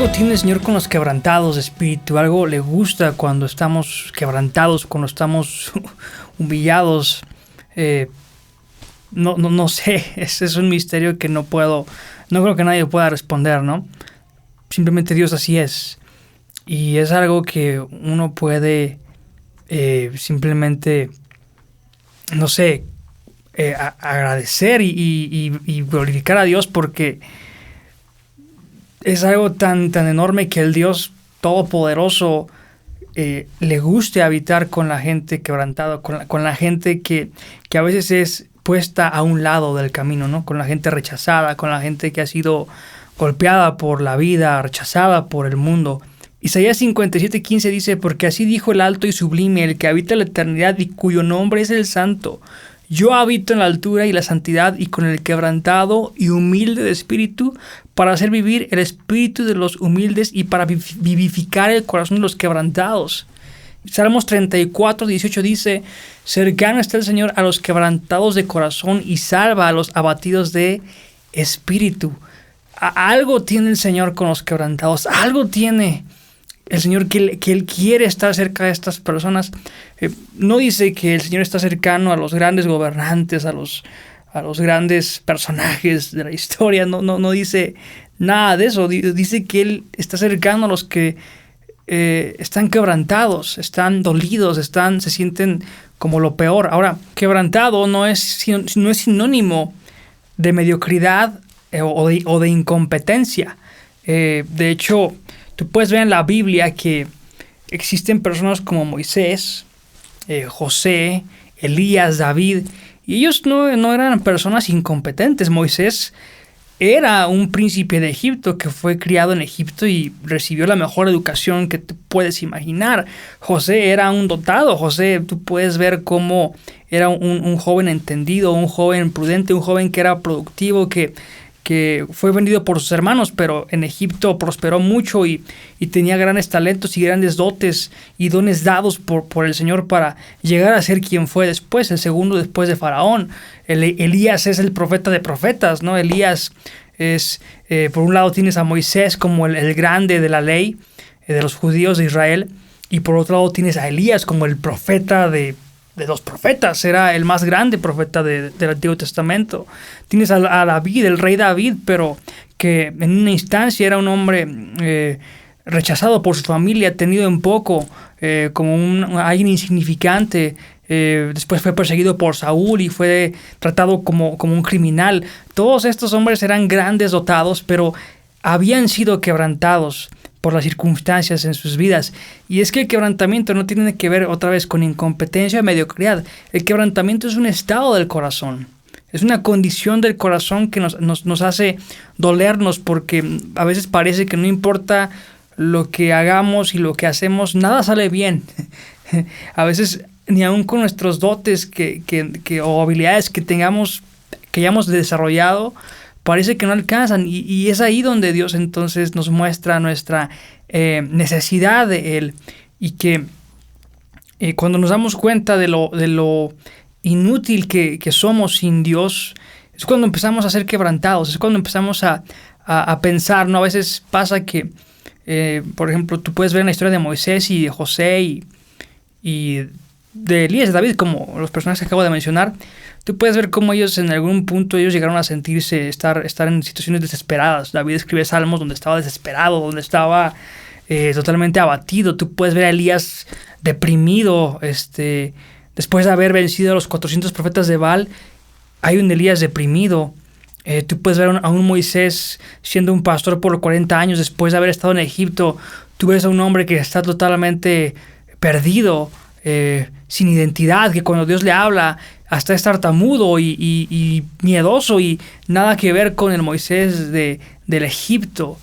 Algo tiene el Señor con los quebrantados de espíritu, algo le gusta cuando estamos quebrantados, cuando estamos humillados. No sé, ese es un misterio que no creo que nadie pueda responder, ¿no? Simplemente Dios así es. Y es algo que uno puede simplemente, no sé, agradecer y glorificar a Dios, porque es algo tan enorme que el Dios Todopoderoso le guste habitar con la gente quebrantada, con la gente que a veces es puesta a un lado del camino, ¿no? Con la gente rechazada, con la gente que ha sido golpeada por la vida, rechazada por el mundo. Isaías 57:15 dice: porque así dijo el alto y sublime, el que habita la eternidad y cuyo nombre es el Santo. Yo habito en la altura y la santidad, y con el quebrantado y humilde de espíritu, para hacer vivir el espíritu de los humildes y para vivificar el corazón de los quebrantados. Salmos 34:18 dice: cercano está el Señor a los quebrantados de corazón y salva a los abatidos de espíritu. Algo tiene el Señor con los quebrantados, algo tiene el Señor que Él quiere estar cerca de estas personas. No dice que el Señor está cercano a los grandes gobernantes, a los grandes personajes de la historia. No dice nada de eso. Dice que Él está cercano a los que están quebrantados, están dolidos, se sienten como lo peor. Ahora, quebrantado no es sinónimo de mediocridad o de incompetencia. De hecho, tú puedes ver en la Biblia que existen personas como Moisés, José, Elías, David, y ellos no eran personas incompetentes. Moisés era un príncipe de Egipto que fue criado en Egipto y recibió la mejor educación que tú puedes imaginar. José era un dotado. José, tú puedes ver cómo era un joven entendido, un joven prudente, un joven que era productivo, que fue vendido por sus hermanos, pero en Egipto prosperó mucho y tenía grandes talentos y grandes dotes y dones dados por el Señor para llegar a ser quien fue después, el segundo después de Faraón. Elías es el profeta de profetas, ¿no? Elías es, por un lado tienes a Moisés como el grande de la ley de los judíos de Israel, y por otro lado tienes a Elías como el profeta de los profetas. Era el más grande profeta del Antiguo Testamento. Tienes a David, el rey David, pero que en una instancia era un hombre rechazado por su familia, tenido en poco, como alguien insignificante. Después fue perseguido por Saúl y fue tratado como un criminal. Todos estos hombres eran grandes dotados, pero habían sido quebrantados por las circunstancias en sus vidas. Y es que el quebrantamiento no tiene que ver otra vez con incompetencia o mediocridad. El quebrantamiento es un estado del corazón. Es una condición del corazón que nos hace dolernos, porque a veces parece que no importa lo que hagamos y lo que hacemos, nada sale bien. A veces ni aun con nuestros dotes o habilidades que hayamos desarrollado, parece que no alcanzan, y es ahí donde Dios entonces nos muestra nuestra necesidad de Él, y que cuando nos damos cuenta de lo inútil que somos sin Dios, es cuando empezamos a ser quebrantados, es cuando empezamos a pensar, ¿no? A veces pasa que, por ejemplo, tú puedes ver en la historia de Moisés y de José y de Elías y David, como los personajes que acabo de mencionar. Tú puedes ver cómo ellos en algún punto llegaron a sentirse, estar en situaciones desesperadas. David escribe salmos donde estaba desesperado, donde estaba totalmente abatido. Tú puedes ver a Elías deprimido, después de haber vencido a los 400 profetas de Baal. Hay un Elías deprimido. Tú puedes ver a un Moisés siendo un pastor por 40 años después de haber estado en Egipto. Tú ves a un hombre que está totalmente perdido, sin identidad, que cuando Dios le habla hasta es tartamudo y miedoso, y nada que ver con el Moisés del Egipto.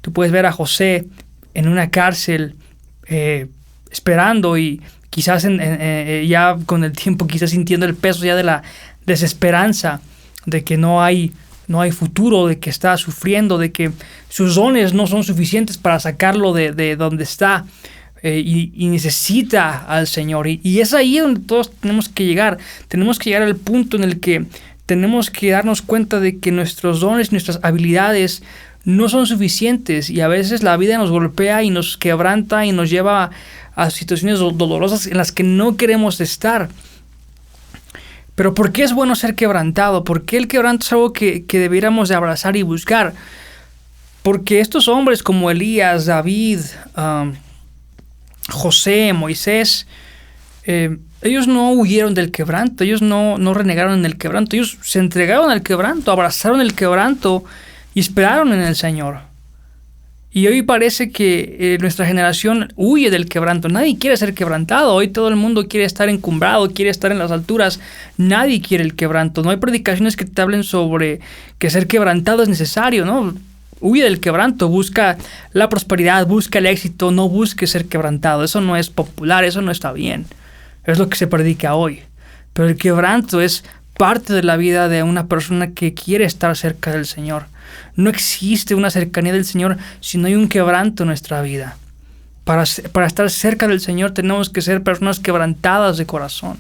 Tú puedes ver a José en una cárcel esperando, y quizás ya con el tiempo quizás sintiendo el peso ya de la desesperanza, de que no hay futuro, de que está sufriendo, de que sus dones no son suficientes para sacarlo de donde está. Y necesita al Señor. Y es ahí donde todos tenemos que llegar. Tenemos que llegar al punto en el que tenemos que darnos cuenta de que nuestros dones, nuestras habilidades no son suficientes, y a veces la vida nos golpea y nos quebranta y nos lleva a situaciones dolorosas en las que no queremos estar. Pero ¿por qué es bueno ser quebrantado? ¿Por qué el quebranto es algo que debiéramos de abrazar y buscar? Porque estos hombres como Elías, David, José, Moisés, ellos no huyeron del quebranto, ellos no renegaron en el quebranto, ellos se entregaron al quebranto, abrazaron el quebranto y esperaron en el Señor. Y hoy parece que nuestra generación huye del quebranto. Nadie quiere ser quebrantado. Hoy todo el mundo quiere estar encumbrado, quiere estar en las alturas. Nadie quiere el quebranto. No hay predicaciones que te hablen sobre que ser quebrantado es necesario, ¿no? Huye del quebranto, busca la prosperidad, busca el éxito, no busque ser quebrantado. Eso no es popular, eso no está bien. Es lo que se predica hoy. Pero el quebranto es parte de la vida de una persona que quiere estar cerca del Señor. No existe una cercanía del Señor si no hay un quebranto en nuestra vida. Para estar cerca del Señor tenemos que ser personas quebrantadas de corazón.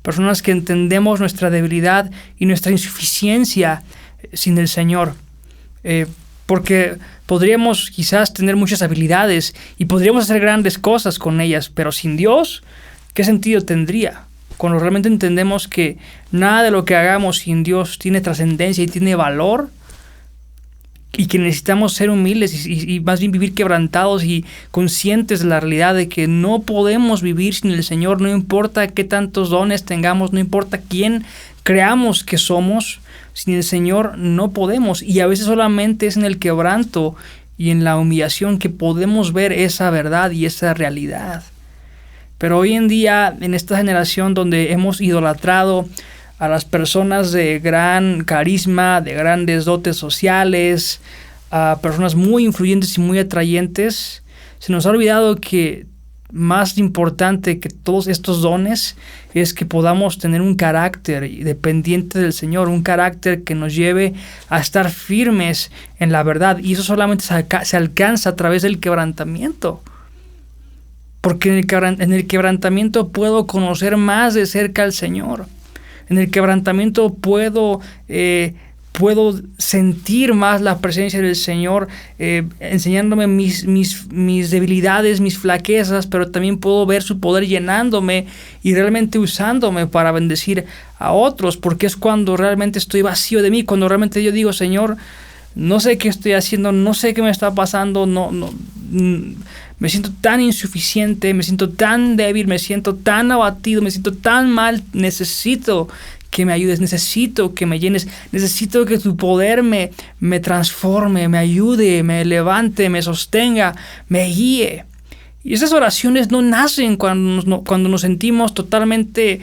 Personas que entendemos nuestra debilidad y nuestra insuficiencia sin el Señor. Porque podríamos quizás tener muchas habilidades y podríamos hacer grandes cosas con ellas, pero sin Dios, ¿qué sentido tendría? Cuando realmente entendemos que nada de lo que hagamos sin Dios tiene trascendencia y tiene valor, y que necesitamos ser humildes y más bien vivir quebrantados y conscientes de la realidad de que no podemos vivir sin el Señor, no importa qué tantos dones tengamos, no importa quién creamos que somos, sin el Señor no podemos. Y a veces solamente es en el quebranto y en la humillación que podemos ver esa verdad y esa realidad. Pero hoy en día, en esta generación donde hemos idolatrado a las personas de gran carisma, de grandes dotes sociales, a personas muy influyentes y muy atrayentes, se nos ha olvidado que más importante que todos estos dones es que podamos tener un carácter dependiente del Señor, un carácter que nos lleve a estar firmes en la verdad, y eso solamente se alcanza a través del quebrantamiento. Porque en el quebrantamiento puedo conocer más de cerca al Señor. En el quebrantamiento puedo sentir más la presencia del Señor, enseñándome mis debilidades, mis flaquezas, pero también puedo ver su poder llenándome y realmente usándome para bendecir a otros, porque es cuando realmente estoy vacío de mí, cuando realmente yo digo, Señor, no sé qué estoy haciendo, no sé qué me está pasando, me siento tan insuficiente, me siento tan débil, me siento tan abatido, me siento tan mal. Necesito que me ayudes, necesito que me llenes, necesito que tu poder me transforme, me ayude, me levante, me sostenga, me guíe. Y esas oraciones no nacen cuando nos sentimos totalmente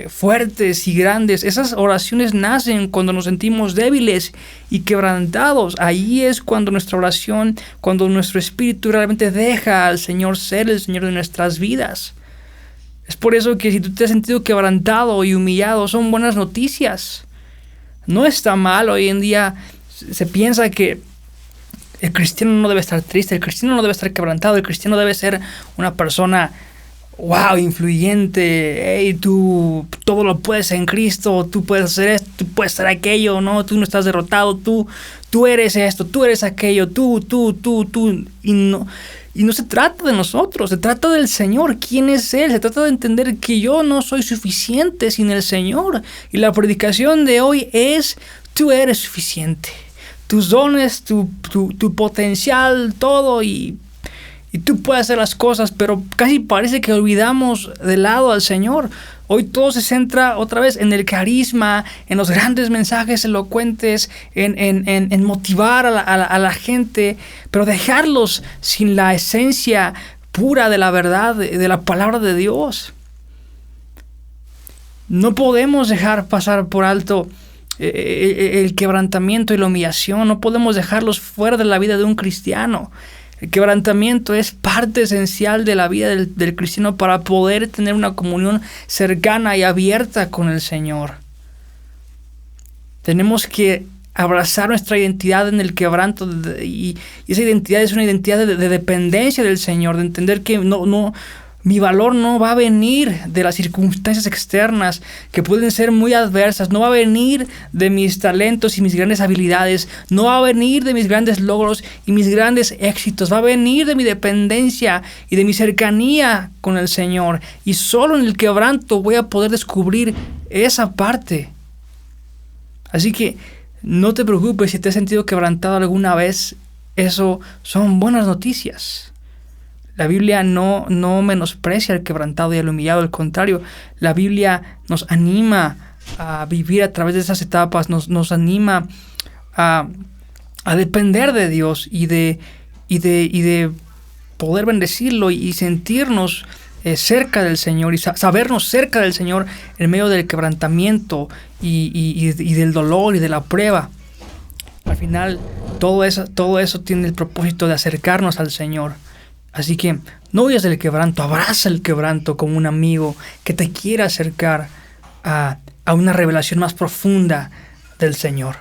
fuertes y grandes. Esas oraciones nacen cuando nos sentimos débiles y quebrantados. Ahí es cuando nuestra oración, cuando nuestro espíritu realmente deja al Señor ser el Señor de nuestras vidas. Es por eso que si tú te has sentido quebrantado y humillado, son buenas noticias. No está mal. Hoy en día se piensa que el cristiano no debe estar triste, el cristiano no debe estar quebrantado, el cristiano debe ser una persona influyente, hey, tú todo lo puedes en Cristo, tú puedes hacer esto, tú puedes hacer aquello, no, tú no estás derrotado, tú eres esto, tú eres aquello, tú, y no se trata de nosotros, se trata del Señor. ¿Quién es Él? Se trata de entender que yo no soy suficiente sin el Señor, y la predicación de hoy es: tú eres suficiente, tus dones, tu potencial, todo, y tú puedes hacer las cosas, pero casi parece que olvidamos de lado al Señor. Hoy todo se centra otra vez en el carisma, en los grandes mensajes elocuentes, en motivar a la gente, pero dejarlos sin la esencia pura de la verdad, de la palabra de Dios. No podemos dejar pasar por alto el quebrantamiento y la humillación. No podemos dejarlos fuera de la vida de un cristiano. El quebrantamiento es parte esencial de la vida del cristiano para poder tener una comunión cercana y abierta con el Señor. Tenemos que abrazar nuestra identidad en el quebranto, y esa identidad es una identidad de dependencia del Señor, de entender que no Mi valor no va a venir de las circunstancias externas que pueden ser muy adversas. No va a venir de mis talentos y mis grandes habilidades. No va a venir de mis grandes logros y mis grandes éxitos. Va a venir de mi dependencia y de mi cercanía con el Señor. Y solo en el quebranto voy a poder descubrir esa parte. Así que no te preocupes si te has sentido quebrantado alguna vez. Eso son buenas noticias. La Biblia no menosprecia al quebrantado y al humillado. Al contrario, la Biblia nos anima a vivir a través de esas etapas. Nos anima a depender de Dios y de poder bendecirlo y sentirnos cerca del Señor y sabernos cerca del Señor en medio del quebrantamiento y del dolor y de la prueba. Al final, todo eso tiene el propósito de acercarnos al Señor. Así que no huyas del quebranto, abraza el quebranto como un amigo que te quiera acercar a una revelación más profunda del Señor.